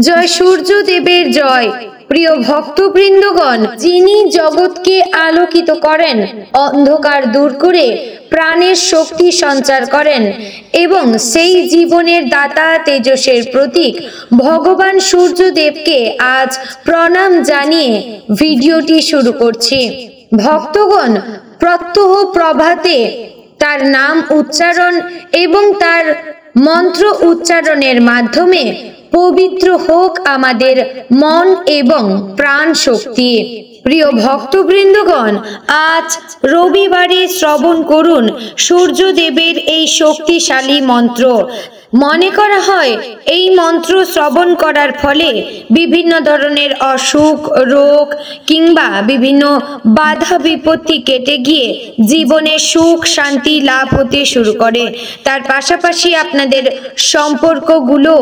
জয় সূর্যদেবের জয়। প্রিয় ভক্তবৃন্দগণ, যিনি জগৎকে আলোকিত করেন, অন্ধকার দূর করে প্রাণের শক্তি সঞ্চার করেন এবং সেই জীবনের দাতা তেজসের প্রতীক ভগবান সূর্যদেবকে আজ প্রণাম জানিয়ে ভিডিওটি শুরু করছি। ভক্তগণ, প্রত্যহ প্রভাতে তার নাম উচ্চারণ এবং তার মন্ত্র উচ্চারণের মাধ্যমে পবিত্র হোক আমাদের মন এবং প্রাণ শক্তি। প্রিয় ভক্তবৃন্দগণ, আজ রবিবারে শ্রবণ করুন সূর্যদেবের এই শক্তিশালী মন্ত্র। মনে করা হয় এই মন্ত্র শ্রবণ করার ফলে বিভিন্ন ধরনের অসুখ, রোগ কিংবা বিভিন্ন বাধা বিপত্তি কেটে গিয়ে জীবনে সুখ শান্তি লাভ হতে শুরু করে। তার পাশাপাশি আপনাদের সম্পর্কগুলো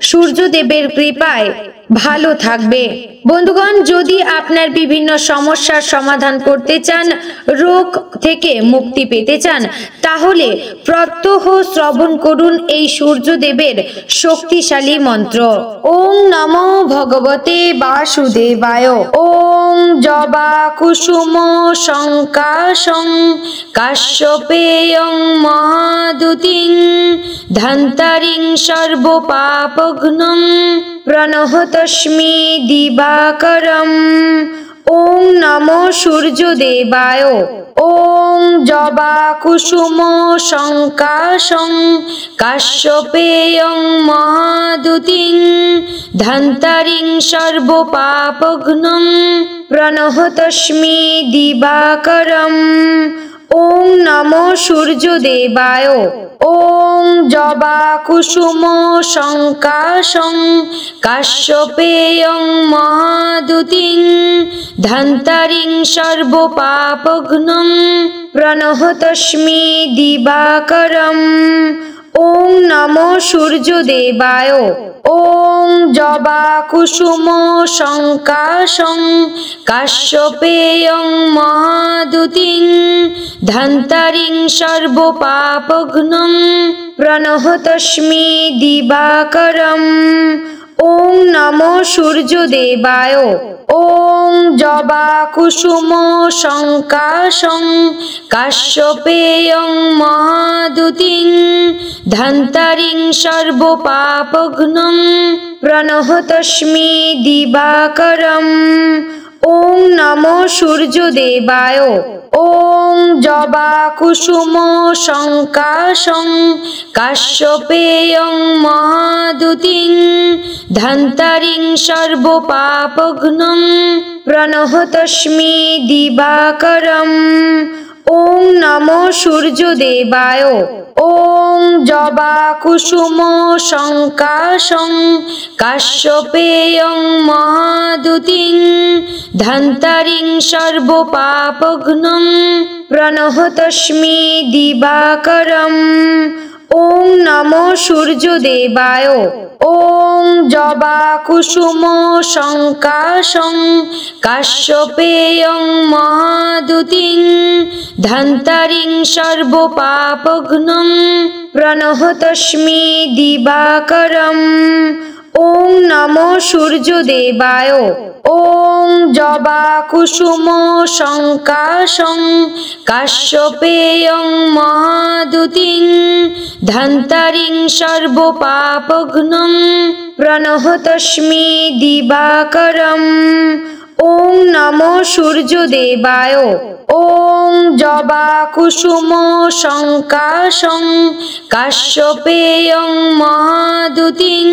সূর্যদেবের কৃপায় ভালো থাকবে। বন্ধুগণ, যদি আপনার বিভিন্ন সমস্যার সমাধান করতে চান, রোগ থেকে মুক্তি পেতে চান, তাহলে প্রত্যহ শ্রবণ করুন এই সূর্যদেবের শক্তিশালী মন্ত্র। ওং নমো ভগবতে বাসুদেবায়। ওং জবা কুসুম শঙ্কাশং কাশ্যপেয়ং মহাদুতিং ধন্তারিং সর্বপাপঘ্নং প্রণহতস্মি দিবাকরম। ওং নমো সূর্যদেবায়। ওং জবা কুসুম শঙ্কাশং কাশ্যপেয়ং মহাদুতিং ধন্তারিং সর্বপাপঘ্নং প্রণহতস্মি দিবাকরম। ওং নমো সূর্যদেবায়। ওং জবা কুসুম শঙ্কাশং কাশ্যপেয়ং মহাদুতিং ধন্তারিং সর্বপাপঘ্নং প্রণহতস্মি দিবাকরম। ওং নমো সূর্যদেবায়। ওং জবা কুসুম শঙ্কাশং কাশ্যপেয়ং মহাদুতিং ধন্তারিং সর্বপাপঘ্নং প্রণহতস্মি দিবাকরম। ওং নমো সূর্যদেবায়। ওং জবা কুসুম শঙ্কাশং কাশ্যপেয়ং মহাদুতিং ধন্তারিং সর্বপাপঘ্নং প্রণহতস্মি দিবাকরম। ওং নমো সূর্যদেবায়। ওং জবা কুসুম শঙ্কাশং কাশ্যপেয়ং মহাদুতিং ধন্তারিং সর্বপাপঘ্নং প্রণহতস্মি দিবাকরম। ওং নমো সূর্যদেবায়। ওং জবা কুসুম শঙ্কাশং কাশ্যপেয়ং মহাদুতিং ধন্তারিং সর্বপাপঘ্নং প্রণহতস্মি দিবাকরম। ওং নমো সূর্যদেবায়। ওং জবা কুসুম শঙ্কাশং কাশ্যপেয়ং মহাদুতিং ধন্তারিং সর্বপাপঘ্নং প্রণহতস্মি দিবাকরম। ওং নমো সূর্যদেবায়। ওং জবা কুসুম শঙ্কাশং কাশ্যপেয়ং মহাদুতিং ধন্তারিং সর্বপাপঘ্নং প্রণহতস্মি দিবাকরম। ওং নমো সূর্যদেবায়। ওং জবা কুসুম শঙ্কাশং কাশ্যপেয়ং মহাদুতিং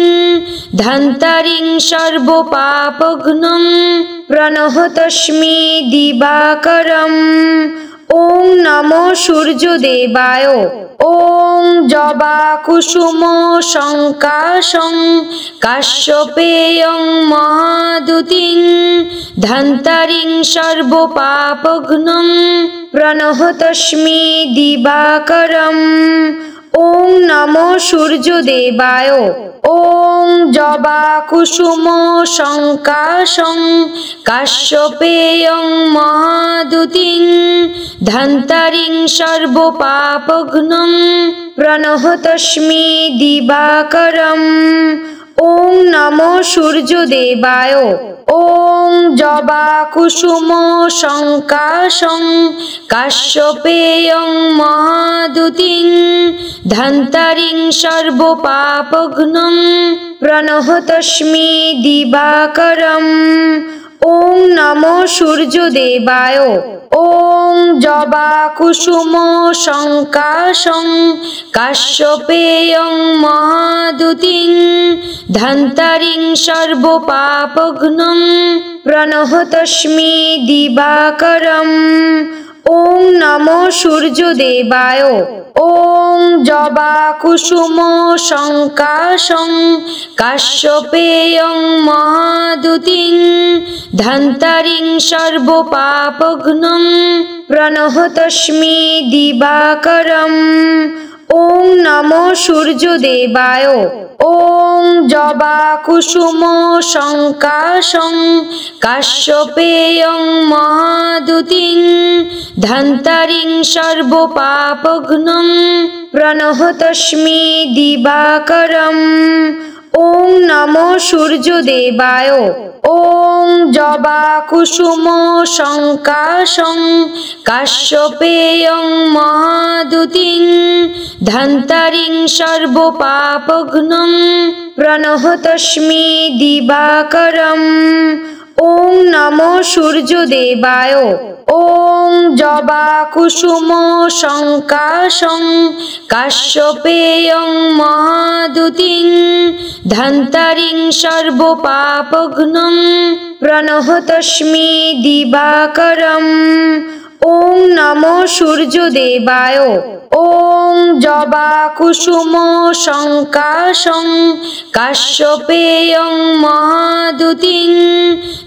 ধন্তারিং সর্বপাপঘ্নং প্রণহতস্মি দিবাকরম। ওং নমো সূর্যদেবায়। ওং জবা কুসুম শঙ্কাশং কাশ্যপেয়ং মহাদুতিং ধন্তারিং সর্বপাপঘ্নং প্রণহতস্মি দিবাকরম। ওং নমো সূর্যদেবায়। ওং জবা কুসুম শঙ্কাশং কাশ্যপেয়ং মহাদুতিং ধন্তারিং সর্বপাপঘ্নং প্রণহতস্মি দিবাকরম। ওং নমো সূর্যদেবায়। ওং জবা কুসুম সংকাশং কাশ্যপেয়ং মহাদুতিং ধন্তরিং সর্বপাপঘ্নং প্রণহতস্মি দিবাকরম। ওং নমো সূর্যদেবায়। ওং জবা কুসুম সংকাশং কাশ্যপেয়ং মহাদুতিং ধন্তরিং সর্বপাপঘ্নং প্রণহতস্মি দিবাকরম। ওং নমো সূর্যদেবায়। ওং জবা কুসুম সংকাশং কাশ্যপেয়ং মহাদুতিং ধন্তরিং সর্বপাপঘ্নং প্রণহতস্মি দিবাকরম। ওং নমো সূর্যদেবায়। ওং জবা কুসুম সংকাশং কাশ্যপেয়ং মহাদুতিং ধন্তরিং সর্বপাপঘ্নং প্রণহতস্মি দিবাকরম। ওং নমো সূর্যদেবায়। ওং জবা কুসুম সংকাশং কাশ্যপেয়ং মহাদুতিং ধন্তরিং সর্বপাপঘ্নং প্রণহতস্মি দিবাকরম। ওং নমো সূর্যদেবায়। ওং জবা কুসুম সংকাশং কাশ্যপেয়ং মহাদুতিং ধন্তরিং সর্বপাপঘ্নং প্রণহতস্মি দিবাকরম। ওং নমো সূর্যদেবায়। ওং জবা কুসুম সংকাশং কাশ্যপেয়ং মহাদুতিং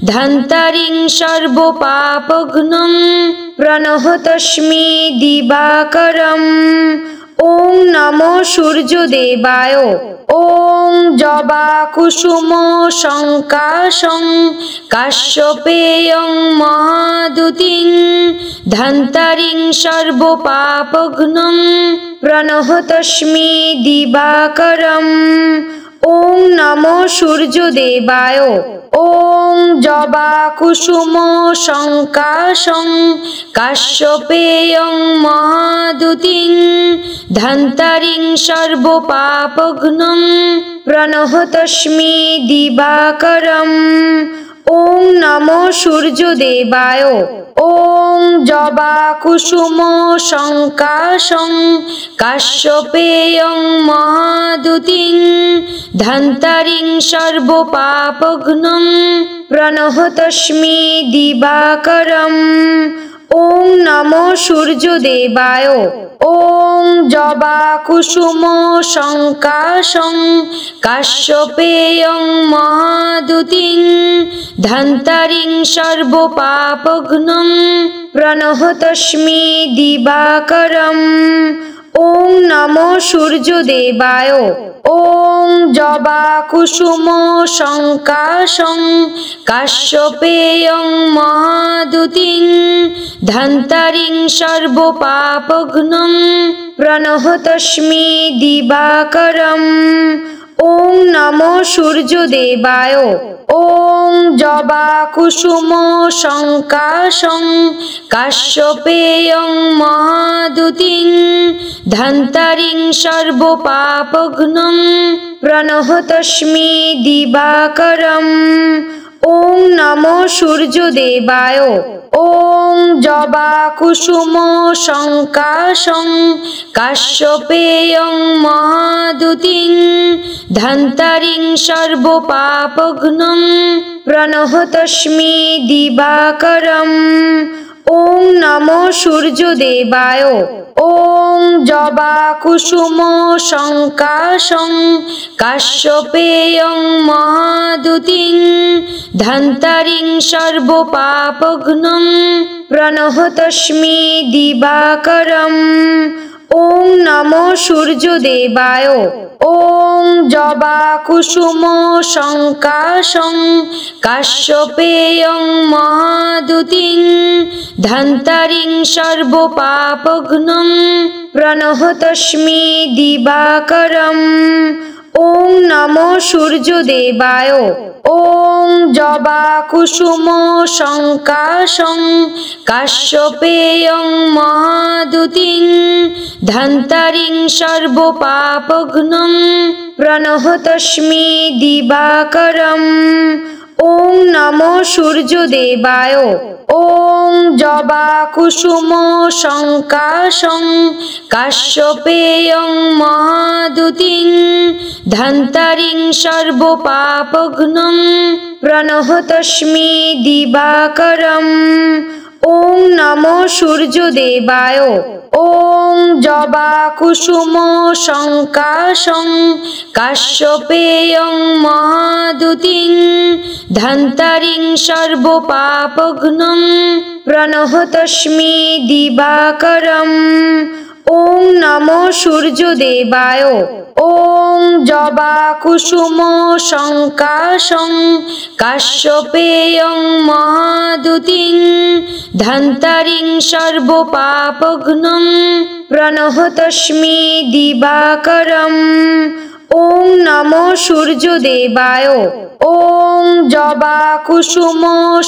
ধন্তরিং সর্বপাপঘ্নং প্রণহতস্মি দিবাকরম। ওং নমো সূর্যদেবায়। ওং জবা কুসুম সংকাশং কাশ্যপেয়ং মহাদুতিং ধন্তরিং সর্বপাপঘ্নং প্রণহতস্মি দিবাকরম। ওং নমো সূর্যদেবায়। ওং জবা কুসুম সংকাশং কাশ্যপেয়ং মহাদুতিং ধন্তরিং সর্বপাপঘ্নং প্রণহতস্মি দিবাকরম। ওং নমো সূর্যদেবায়। ওং জবা কুসুম সংকাশং কাশ্যপেয়ং মহাদুতিং ধন্তরিং সর্বপাপঘ্নং প্রণহতস্মি দিবাকরম। ওং নমো সূর্যদেবায়। ওং জবা কুসুম সংকাশং কাশ্যপেয়ং মহাদুতিং ধন্তরিং সর্বপাপঘ্নং প্রণহতস্মি দিবাকরম। ওং নমো সূর্যদেবায়। ওং জবা কুসুম সংকাশং কাশ্যপেয়ং মহাদুতিং ধন্তরিং সর্বপাপঘ্নং প্রণহতস্মি দিবাকরম। ওং নমো সূর্যদেবায়। ওং জবা কুসুম সংকাশং কাশ্যপেয়ং মহাদুতিং ধন্তরিং সর্বপাপঘ্নং প্রণহতস্মি দিবাকরম। ওং নমো সূর্যদেবায়। ওং জবা কুসুম সংকাশং কাশ্যপেয়ং মহাদুতিং ধন্তরিং সর্বপাপঘ্নং প্রণহতস্মি দিবাকরম। ওং নমো সূর্যদেবায়। ওং জবা কুসুম সংকাশং কাশ্যপেয়ং মহাদুতিং ধন্তরিং সর্বপাপঘ্নং প্রণহতস্মি দিবাকরম। ওং নমো সূর্যদেবায়। ওং জবা কুসুম সংকাশং কাশ্যপেয়ং মহাদুতিং ধন্তরিং সর্বপাপঘ্নং প্রণহতস্মি দিবাকরম। ওং নমো সূর্যদেবায়। ওং জবা কুসুম শঙ্কাশং কাশ্যপেয়ং মহাদুতিং ধন্তরিং সর্বপাপঘ্নং প্রণহতস্মি দিবাকরম। ওং নমো সূর্যদেবায়। ওং জবা কুসুম শঙ্কাশং কাশ্যপেয়ং মহাদুতিং ধন্তরিং সর্বপাপঘ্নং প্রণহতস্মি দিবাকরম। ওং নমো সূর্যদেবায়। ওং জবা কুসুম শঙ্কাশং কাশ্যপেয়ং মহাদুতিং ধন্তরিং সর্বপাপঘ্নং প্রণহতস্মি দিবাকরম। ওং নমো সূর্যদেবায়। ওং জবা কুসুম শঙ্কাশং কাশ্যপেয়ং মহাদুতিং ধন্তরিং সর্বপাপঘ্নং প্রণহতস্মি দিবাকরম। ওং নমো সূর্যদেবায়। ওং জবা কুসুম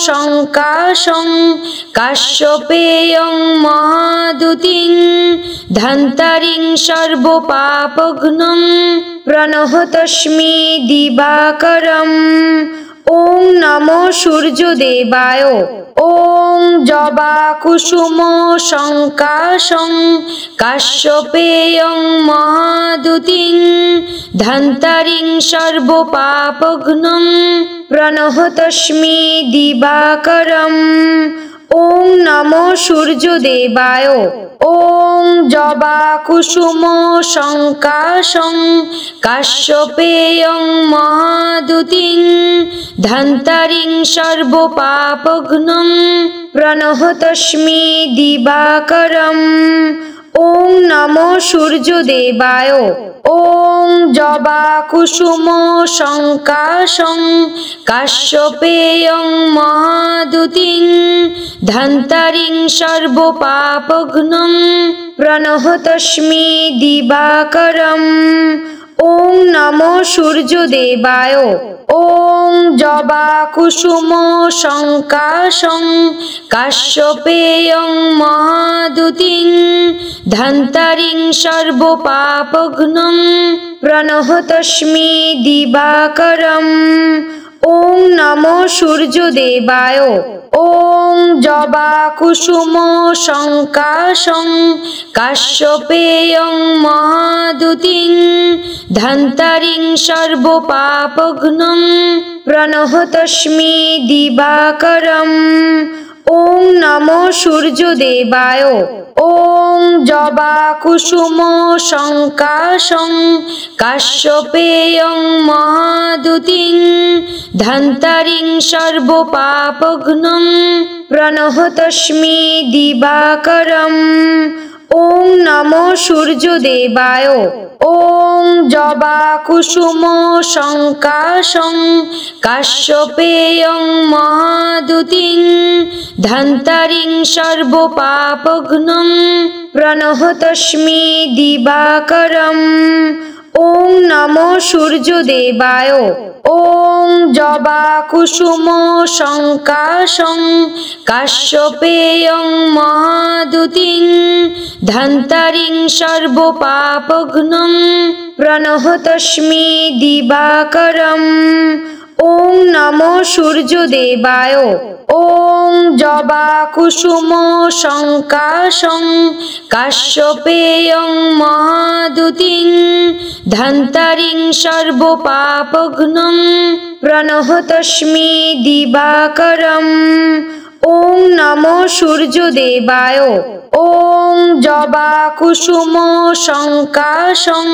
শঙ্কাশং কাশ্যপেয়ং মহাদুতিং ধন্তরিং সর্বপাপঘ্নং প্রণহতস্মি দিবাকরম। ওং নমো সূর্যদেবায়। ওং জবা কুসুম শঙ্কাশং কাশ্যপেয়ং মহাদুতিং ধন্তরিং সর্বপাপঘ্নং প্রণহতস্মি দিবাকরম। ওং নমো সূর্যদেবায়। ওং জবা কুসুম শঙ্কাশং কাশ্যপেয়ং মহাদুতিং ধন্তরিং সর্বপাপঘ্নং প্রণহতস্মি দিবাকরম। ওং নমো সূর্যদেবায়। ওং জবা কুসুম শঙ্কাশং কাশ্যপেয়ং মহাদুতিং ধন্তরিং সর্বপাপঘ্নং প্রণহতস্মি দিবাকরম। ওং নমো সূর্যদেবায়। ওং জবা কুসুম শঙ্কাশং কাশ্যপেয়ং মহাদুতিং ধন্তরিং সর্বপাপঘ্নং প্রণহতস্মি দিবাকরম। ওং নমো সূর্যদেবায়। ওং জবা কুসুম শঙ্কাশং কাশ্যপেয়ং মহাদুতিং ধন্তরিং সর্বপাপঘ্নং প্রণহতস্মি দিবাকরম। ওং নমো সূর্যদেবায়। ওং জবা কুসুম শঙ্কাশং কাশ্যপেয়ং মহাদুতিং ধন্তরিং সর্বপাপঘ্নং প্রণহতস্মি দিবাকরম। ওং নমো সূর্যদেবায়। ওং জবা কুসুম শঙ্কাশং কাশ্যপেয়ং মহাদুতিং ধন্তরিং সর্বপাপঘ্নং প্রণহতস্মি দিবাকরম। ওং নমো সূর্যদেবায়। ওং জবা কুসুম শঙ্কাশং কাশ্যপেয়ং মহাদুতিং ধন্তরিং সর্বপাপঘ্নং প্রণহতস্মি দিবাকরম। ওং নমো সূর্যদেবায়। ওং জবা কুসুম শঙ্কাশং কাশ্যপেয়ং মহাদুতিং ধন্তরিং সর্বপাপঘ্নং প্রণহতস্মি দিবাকরম। ওং নমো সূর্যদেবায়। ওং জবা কুসুম শঙ্কাশং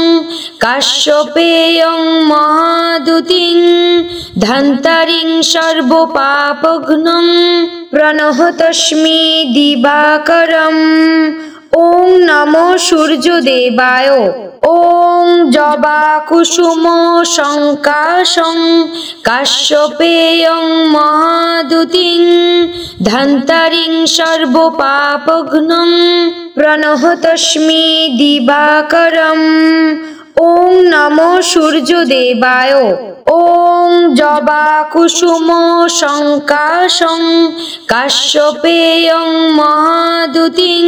কাশ্যপেয়ং মহাদুতিং ধন্তরিং সর্বপাপঘ্নং প্রণহতস্মি দিবাকরম। ওং নমো সূর্যদেবায়। ওং জবা কুসুম শঙ্কাশং কাশ্যপেয়ং মহাদুতিং ধন্তরিং সর্বপাপঘ্নং প্রণহতস্মি দিবাকরম। ওং নমো সূর্যদেবায়। ওং জবা কুসুম শঙ্কাশং কাশ্যপেয়ং মহাদুতিং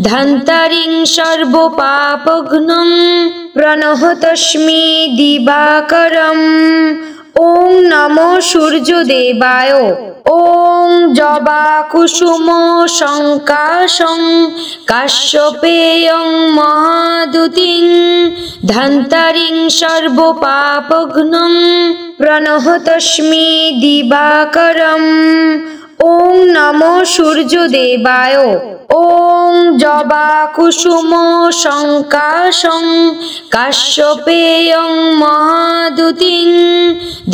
ধন্তরিং সর্বপাপঘ্নং প্রণহতস্মি দিবাকরম। ওং নমো সূর্যদেবায়। ওং জবা কুসুম শঙ্কাশং কাশ্যপেয়ং মহাদুতিং ধন্তরিং সর্বপাপঘ্নং প্রণহতস্মি দিবাকরম। ওং নমো সূর্যদেবায়। ওং জবা কুসুম শঙ্কাশং কাশ্যপেয়ং মহাদুতিং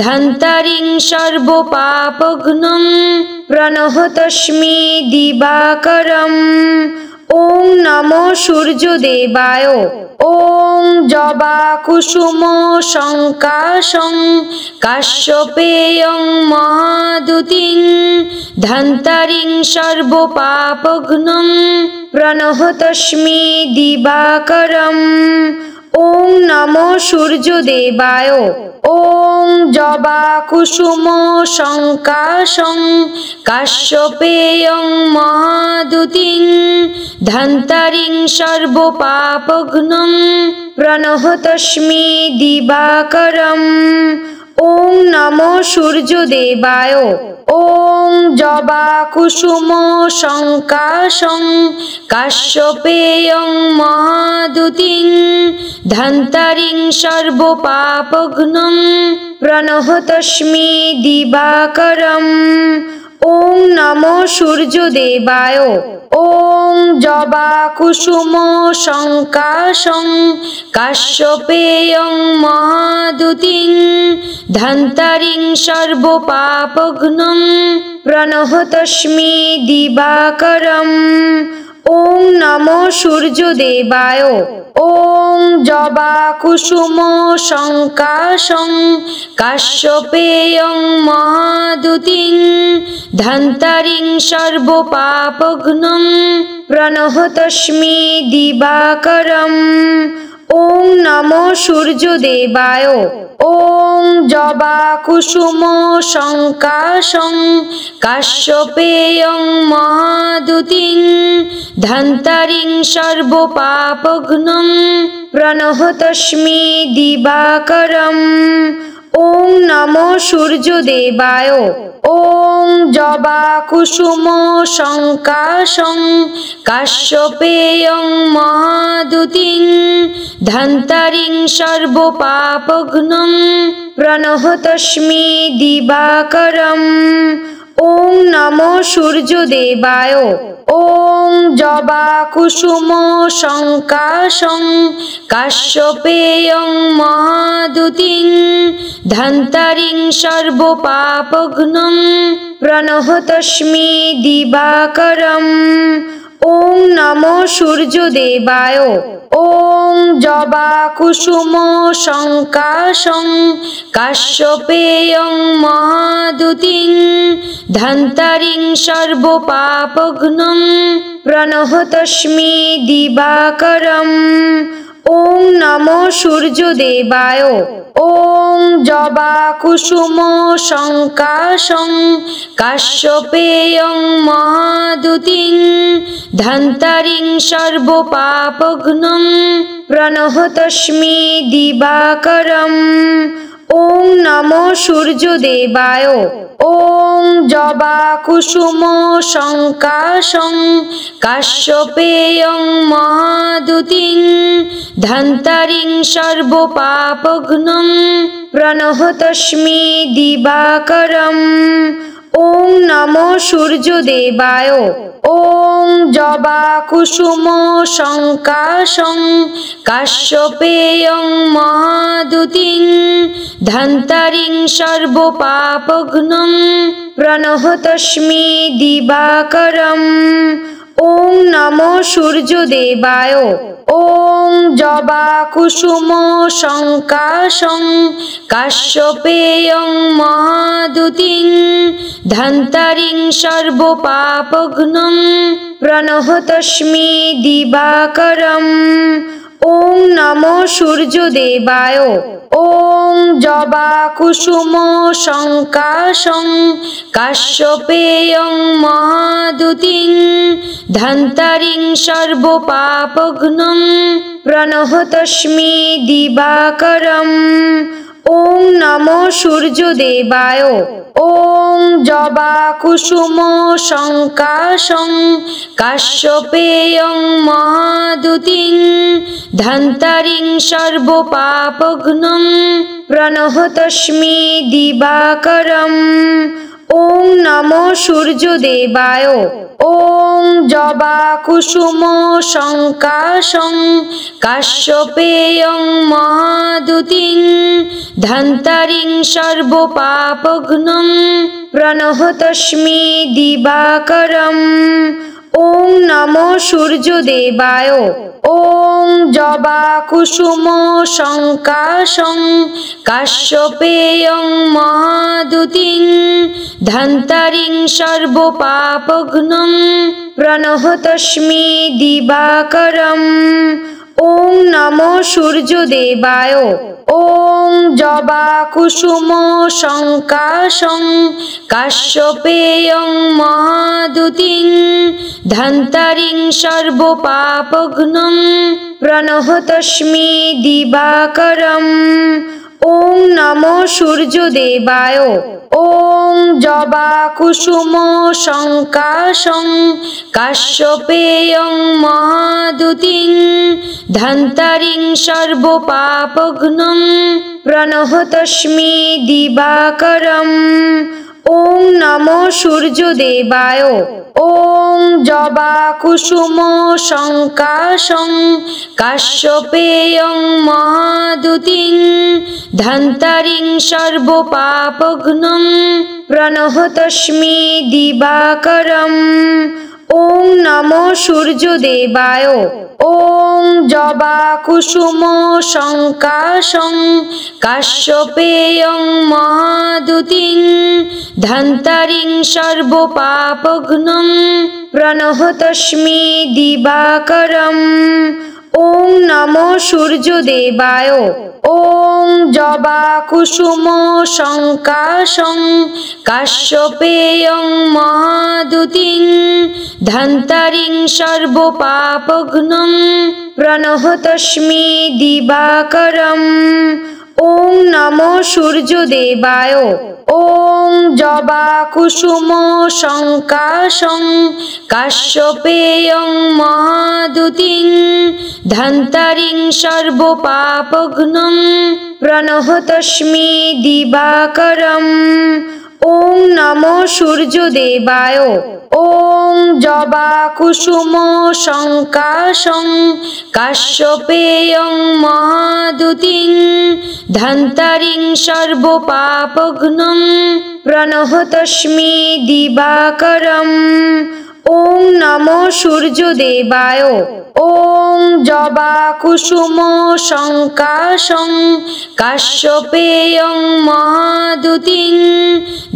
ধন্তরিং সর্বপাপঘ্নং প্রণহতস্মি দিবাকরম। ওং নমো সূর্যদেবায়। ওং জবা কুসুম শঙ্কাশং কাশ্যপেয়ং মহাদুতিং ধন্তরিং সর্বপাপঘ্নং প্রণহতস্মি দিবাকরম। ওং নমো সূর্যদেবায়। ওং জবা কুসুম শঙ্কাশং কাশ্যপেয়ং মহাদুতিং ধন্তরিং সর্বপাপঘ্নং প্রণহতস্মি দিবাকরম। ওং নমো সূর্যদেবায়। ওং জবা কুসুম শঙ্কাশং কাশ্যপেয়ং মহাদুতিং ধন্তরিং সর্বপাপঘ্নং প্রণহতস্মি দিবাকরম। ওং নমো সূর্যদেবায়। ওং জবা কুসুম শঙ্কাশং কাশ্যপেয়ং মহাদুতিং ধন্তরিং সর্বপাপঘ্নং প্রণহতস্মি দিবাকরম। ওং নমো সূর্যদেবায়। ওং জবা কুসুম শঙ্কাশং কাশ্যপেয়ং মহাদুতিং ধন্তরিং সর্বপাপঘ্নং প্রণহতস্মি দিবাকরম। ওং নমো সূর্যদেবায়। ওং জবা কুসুম শঙ্কাশং কাশ্যপেয়ং মহাদুতিং ধন্তরিং সর্বপাপঘ্নং প্রণহতস্মি দিবাকরম। ওং নমো সূর্যদেবায়। ওং জবা কুসুম শঙ্কাশং কাশ্যপেয়ং মহাদুতিং ধন্তরিং সর্বপাপঘ্নং প্রণহতস্মি দিবাকরম। ওং নমো সূর্যদেবায়। ওং জবা কুসুম শঙ্কাশং কাশ্যপেয়ং মহাদুতিং ধন্তরিং সর্বপাপঘ্নং প্রণহতস্মি দিবাকরম। ওং নমো সূর্যদেবায়। ওং জবা কুসুম শঙ্কাশং কাশ্যপেয়ং মহাদুতিং ধন্তরিং সর্বপাপঘ্নং প্রণহতস্মি দিবাকরম। ওং নমো সূর্যদেবায়। ওং জবা কুসুম শঙ্কাশং কাশ্যপেয়ং মহাদুতিং ধন্তরিং সর্বপাপঘ্নং প্রণহতস্মি দিবাকরম। ওং নমো সূর্যদেবায়। ওং জবা কুসুম শঙ্কাশং কাশ্যপেয়ং মহাদুতিং ধন্তরিং সর্বপাপঘ্নং প্রণহতস্মি দিবাকরম। ওং নমো সূর্যদেবায়। ওং জবা কুসুম শঙ্কাশং কাশ্যপেয়ং মহাদুতিং ধন্তরিং সর্বপাপঘ্নং প্রণহতস্মি দিবাকরম। ওং নমো সূর্যদেবায়। ওং জবা কুসুম শঙ্কাশং কাশ্যপেয়ং মহাদুতিং ধন্তরিং সর্বপাপঘ্নং প্রণহতস্মি দিবাকরম। ওং নমো সূর্যদেবায়। ওং জবা কুসুম সংকাশং কাশ্যপেয়ং মহাদুতিং ধন্তরিং সর্বপাপঘ্নং প্রণহতস্মি দিবাকরম। ওং নমো সূর্যদেবায়। ওং জবা কুসুম সংকাশং কাশ্যপেয়ং মহাদুতিং ধন্তরিং সর্বপাপঘ্নং প্রণহতস্মি দিবাকরম। ওং নমো সূর্যদেবায়। ওং জবা কুসুম সংকাশং কাশ্যপেয়ং মহাদুতিং ধন্তরিং সর্বপাপঘ্নং প্রণহতস্মি দিবাকরম। ওং নমো সূর্যদেবায়। ওং জবা কুসুম সংকাশং কাশ্যপেয়ং মহাদুতিং ধন্তরিং সর্বপাপঘ্নং প্রণহতস্মি দিবাকরম। ওং নমো সূর্যদেবায়। ওং জবা কুসুম সংকাশং কাশ্যপেয়ং মহাদুতিং ধন্তরিং সর্বপাপঘ্নং প্রণহতস্মি দিবাকরম। ওং নমো সূর্যদেবায়। ওং জবা কুসুম সংকাশং কাশ্যপেয়ং মহাদুতিং ধন্তরিং সর্বপাপঘ্নং প্রণহতস্মি দিবাকরম। ওং নমো সূর্যদেবায়। ওং জবা কুসুম সংকাশং কাশ্যপেয়ং মহাদুতিং ধন্তরিং সর্বপাপঘ্নং প্রণহতস্মি দিবাকরম। ওং নমো সূর্যদেবায়। ওং জবা কুসুম সংকাশং কাশ্যপেয়ং মহাদুতিং ধন্তরিং সর্বপাপঘ্নং প্রণহতস্মি দিবাকরম। ওং নমো সূর্যদেবায়। ওং জবা কুসুম সংকাশং কাশ্যপেয়ং মহাদুতিং ধন্তরিং সর্বপাপঘ্নং প্রণহতস্মি দিবাকরম। ওং নমো সূর্যদেবায়। ওং জবা কুসুম সংকাশং কাশ্যপেয়ং মহাদুতিং ধন্তরিং সর্বপাপঘ্নং প্রণহতস্মি দিবাকরম। ওং নমো সূর্যদেবায়। ওং জবা কুসুম সংকাশং কাশ্যপেয়ং মহাদুতিং ধন্তরিং সর্বপাপঘ্নং প্রণহতস্মি দিবাকরম। ওং নমো সূর্যদেবায়। ওং জবা কুসুম সংকাশং কাশ্যপেয়ং মহাদুতিং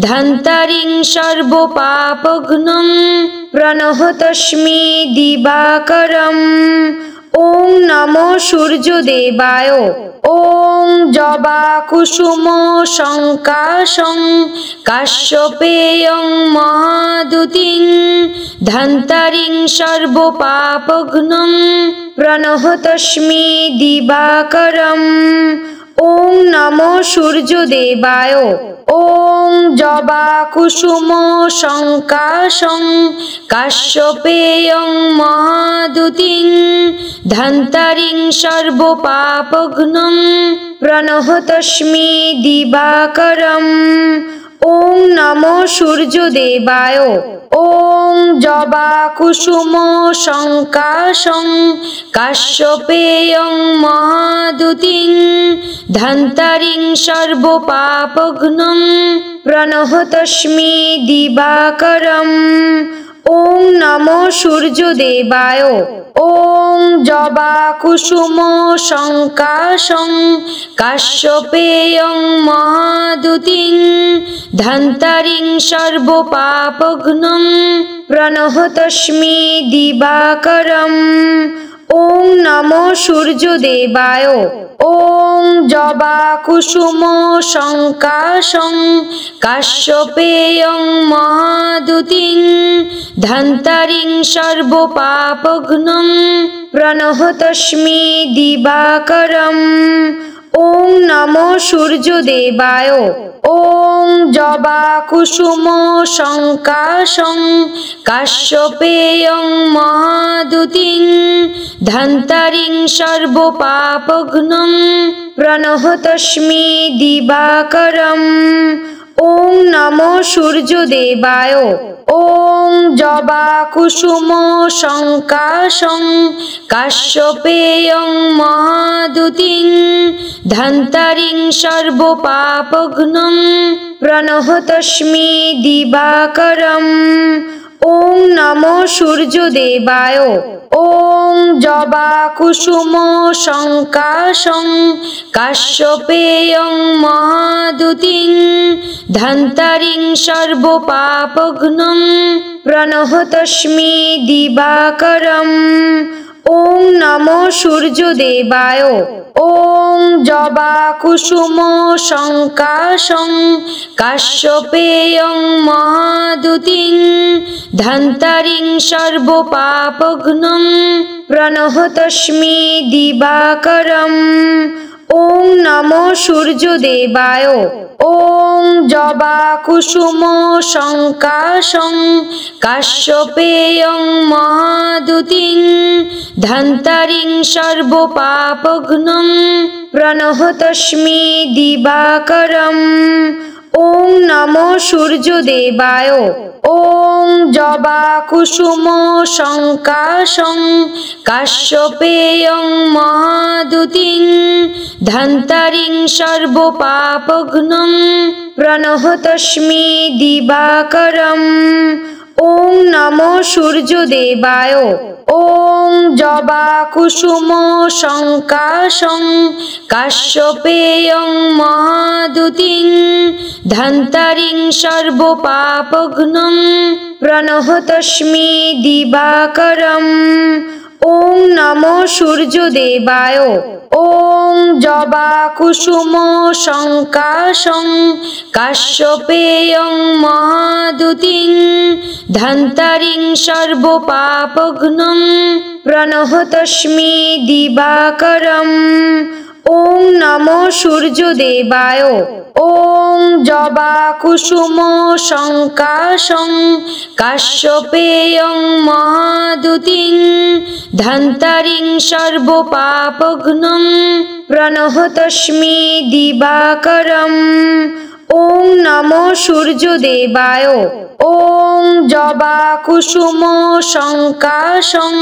ধন্তরিং সর্বপাপঘ্নং প্রণহতস্মি দিবাকরম। ওং নমো সূর্যদেবায়। ওং জবা কুসুম সংকাশং কাশ্যপেয়ং মহাদুতিং ধন্তরিং সর্বপাপঘ্নং প্রণহতস্মি দিবাকরম। ওং নমো সূর্যদেবায়। ওং জবা কুসুম সংকাশং কাশ্যপেয়ং মহাদুতিং ধন্তরিং সর্বপাপঘ্নং প্রণহতস্মি দিবাকরম। ওং নমো সূর্যদেবায়। ওং জবা কুসুম সংকাশং কাশ্যপেয়ং মহাদুতিং ধন্তরিং সর্বপাপঘ্নং প্রণহতস্মি দিবাকরম। ওং নমো সূর্যদেবায়। ওং জবা কুসুম সংকাশং কাশ্যপেয়ং মহাদুতিং ধন্তরিং সর্বপাপঘ্নং প্রণহতস্মি দিবাকরম। ওং নমো সূর্যদেবায়। ওং জবা কুসুম সংকাশং কাশ্যপেয়ং মহাদুতিং ধন্তরিং সর্বপাপঘ্নং প্রণহতস্মি দিবাকরম। ওং নমো সূর্যদেবায়। ওং জবা কুসুম সংকাশং কাশ্যপেয়ং মহাদুতিং ধন্তরিং সর্বপাপঘ্নং প্রণহতস্মি দিবাকরম। ওং নমো সূর্যদেবায়। ওং জবা কুসুম সংকাশং কাশ্যপেয়ং মহাদুতিং ধন্তরিং সর্বপাপঘ্নং প্রণহতস্মি দিবাকরম। ওং নমো সূর্যদেবায়। ওং জবা কুসুম সংকাশং কাশ্যপেয়ং মহাদুতিং ধন্তরিং সর্বপাপঘ্নং প্রণহতস্মি দিবাকরম। ওং নমো সূর্যদেবায়। ওং জবা কুসুম সংকাশং কাশ্যপেয়ং মহাদুতিং ধন্তরিং সর্বপাপঘ্নং প্রণহতস্মি দিবাকরম। ওং নমো সূর্যদেবায়। ওং জবা কুসুম সংকাশং কাশ্যপেয়ং মহাদুতিং ধন্তরিং সর্বপাপঘ্নং প্রণহতস্মি দিবাকরম। ওং নমো সূর্যদেবায়। ওং জবা কুসুম সংকাশং কাশ্যপেয়ং মহাদুতিং ধন্তরিং সর্বপাপঘ্নং প্রণহতস্মি দিবাকরম। ওং নমো সূর্যদেবায়। ওং জবা কুসুম সংকাশং কাশ্যপেয়ং মহাদুতিং ধন্তরিং সর্বপাপঘ্নং প্রণহতস্মি দিবাকরম। ওং নমো সূর্যদেবায়। ওং জবা কুসুম সংকাশং কাশ্যপেয়ং মহাদুতিং ধন্তরিং সর্বপাপঘ্নং প্রণহতস্মি দিবাকরম। ওং নমো সূর্যদেবায়। ওং জবা কুসুম সংকাশং কাশ্যপেয়ং মহাদুতিং ধন্তরিং সর্বপাপঘ্নং প্রণহতস্মি দিবাকরম। ওং নমো সূর্যদেবায়। ওং জবা কুসুম সংকাশং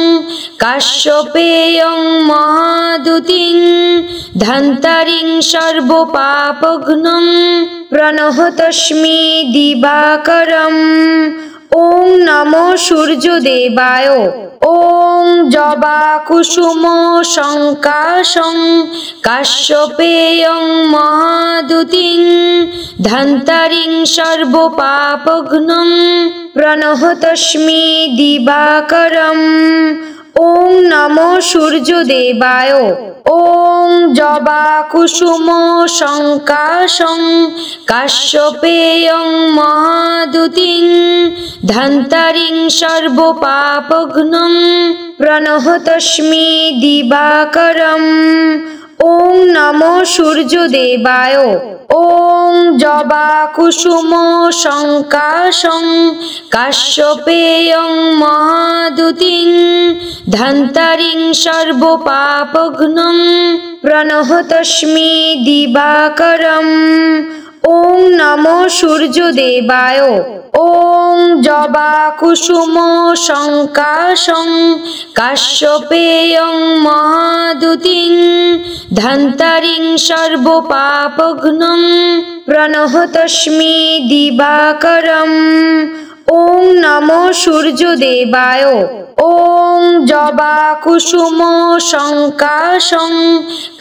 কাশ্যপেয়ং মহাদুতিং ধন্তরিং সর্বপাপঘ্নং প্রণহতস্মি দিবাকরম। ওং নমো সূর্যদেবায়। ওং জবা কুসুম সংকাশং কাশ্যপেয়ং মহাদুতিং ধন্তরিং সর্বপাপঘ্নং প্রণহতস্মি দিবাকরম। ওং নমো সূর্যদেবায়। ওং জবা কুসুম সংকাশং কাশ্যপেয়ং মহাদুতিং ধন্তরিং সর্বপাপঘ্নং প্রণহতস্মি দিবাকরম। ওং নমো সূর্যদেবায়। ওং জবা কুসুম সংকাশং কাশ্যপেয়ং মহাদুতিং ধন্তরিং সর্বপাপঘ্নং প্রণহতস্মি দিবাকরম। ওং নমো সূর্যদেবায়। ওং জবা কুসুম সংকাশং কাশ্যপেয়ং মহাদুতিং ধন্তরিং সর্বপাপঘ্নং প্রণহতস্মি দিবাকরম। ওং নমো সূর্যদেবায়। ওং জবা কুসুম সংকাশং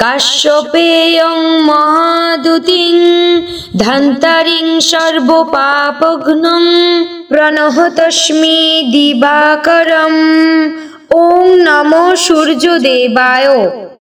কাশ্যপেয়ং মহাদুতিং ধন্তরিং সর্বপাপঘ্নং প্রণহতস্মি দিবাকরম। ওং নমো সূর্যদেবায়।